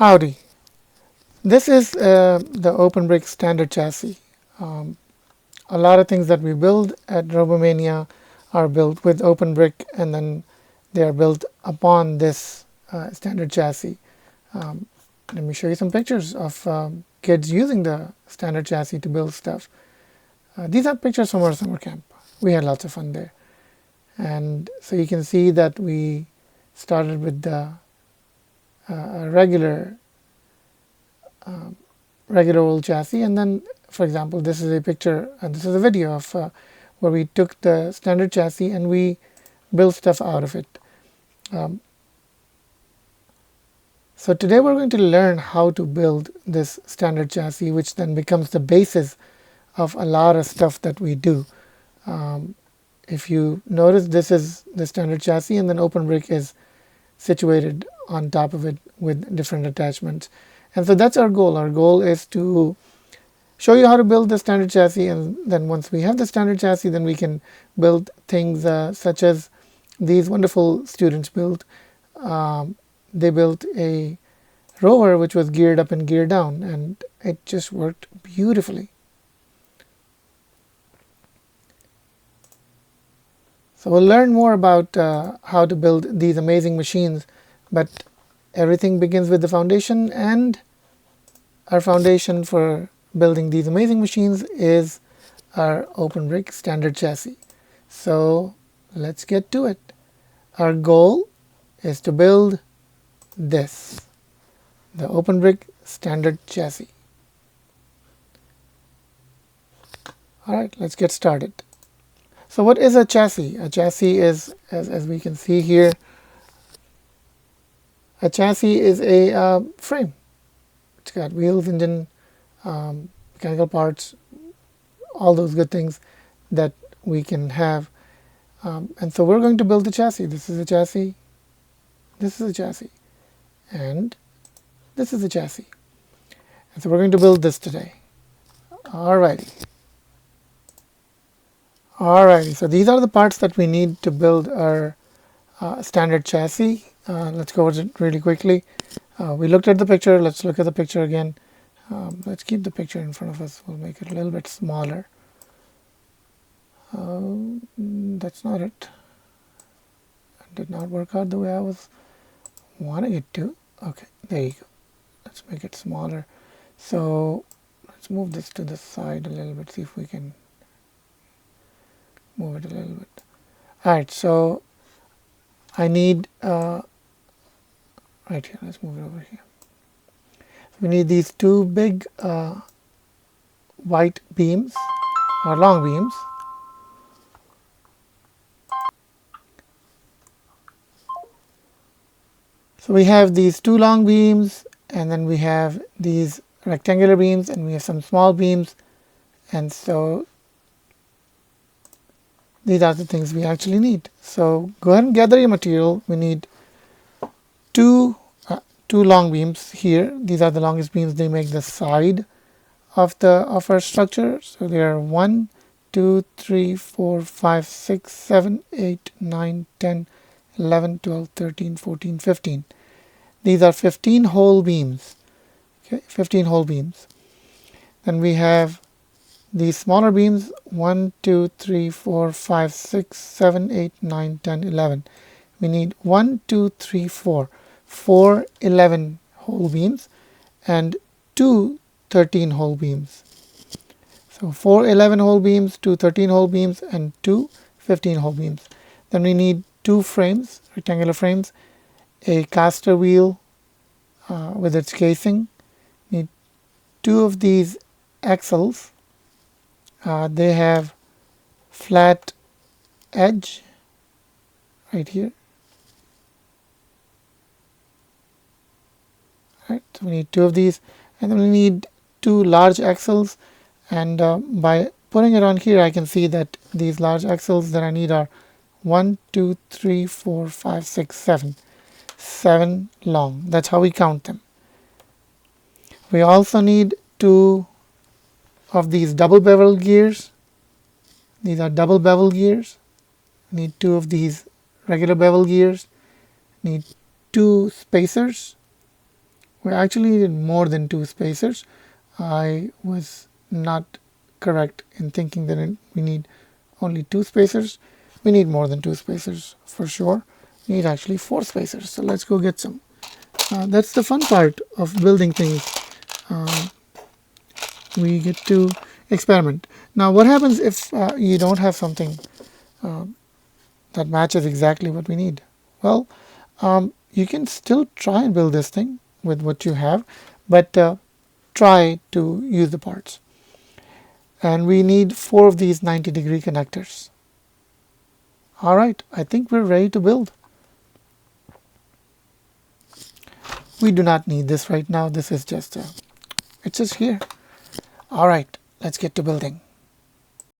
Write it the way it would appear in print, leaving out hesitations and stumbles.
Howdy. This is the OpenBrick standard chassis. Um, a lot of things that we build at Robomania are built with OpenBrick, and then they are built upon this standard chassis. Um, Let me show you some pictures of kids using the standard chassis to build stuff. These are pictures from our summer camp. We had lots of fun there. And so you can see that we started with the regular old chassis, and then, for example, this is a picture and this is a video of where we took the standard chassis and we built stuff out of it. So today we're going to learn how to build this standard chassis, which then becomes the basis of a lot of stuff that we do. If you notice, this is the standard chassis, and then OpenBrick is situated on top of it with different attachments. And so that's our goal. Our goal is to show you how to build the standard chassis, and then once we have the standard chassis, then we can build things such as these wonderful students built. They built a rover which was geared up and geared down, and it just worked beautifully. So we'll learn more about how to build these amazing machines, but everything begins with the foundation, and our foundation for building these amazing machines is our OpenBrick standard chassis. So let's get to it. Our goal is to build this, the OpenBrick standard chassis. Alright, let's get started. So what is a chassis? A chassis is, as we can see here, a chassis is a frame. It's got wheels, engine, mechanical parts, all those good things that we can have. And so we're going to build the chassis. This is a chassis, this is a chassis, and this is a chassis. And so we're going to build this today. Alrighty. Alrighty, so these are the parts that we need to build our standard chassis. Let's go over it really quickly. We looked at the picture. Let's look at the picture again. Let's keep the picture in front of us. We'll make it a little bit smaller. That's not it. It did not work out the way I was wanting it to. Okay, there you go. Let's make it smaller. So let's move this to the side a little bit, see if we can move it a little bit. Alright, so I need right here, let's move it over here. We need these two big white beams, or long beams. So we have these two long beams, and then we have these rectangular beams, and we have some small beams, and so these are the things we actually need. So go ahead and gather your material. We need two long beams here. These are the longest beams. They make the side of our structure. So they are 1, 2, 3, 4, 5, 6, 7, 8, 9, 10, 11, 12, 13, 14, 15. These are 15 whole beams. Okay, 15 whole beams. Then we have these smaller beams, 1, 2, 3, 4, 5, 6, 7, 8, 9, 10, 11. We need 1, 2, 3, 4. 4 11 whole beams and 2 13 whole beams. So 4 11 whole beams, 2 13 whole beams, and 2 15 whole beams. Then we need two frames, rectangular frames, a caster wheel with its casing. Need two of these axles. They have flat edge right here. Right, so we need two of these, and then we need two large axles, and by putting it on here I can see that these large axles that I need are 1, 2, 3, 4, 5, 6, 7. 7 long. That's how we count them. We also need two of these double bevel gears. These are double bevel gears. We need two of these regular bevel gears. Need two spacers. We actually needed more than 2 spacers. I was not correct in thinking that we need only 2 spacers. We need more than 2 spacers for sure. We need actually 4 spacers. So let's go get some. That's the fun part of building things. We get to experiment. Now what happens if you don't have something that matches exactly what we need? Well, you can still try and build this thing with what you have, but try to use the parts. And we need 4 of these 90-degree connectors. All right, I think we're ready to build. We do not need this right now. This is just it's just here. All right, let's get to building.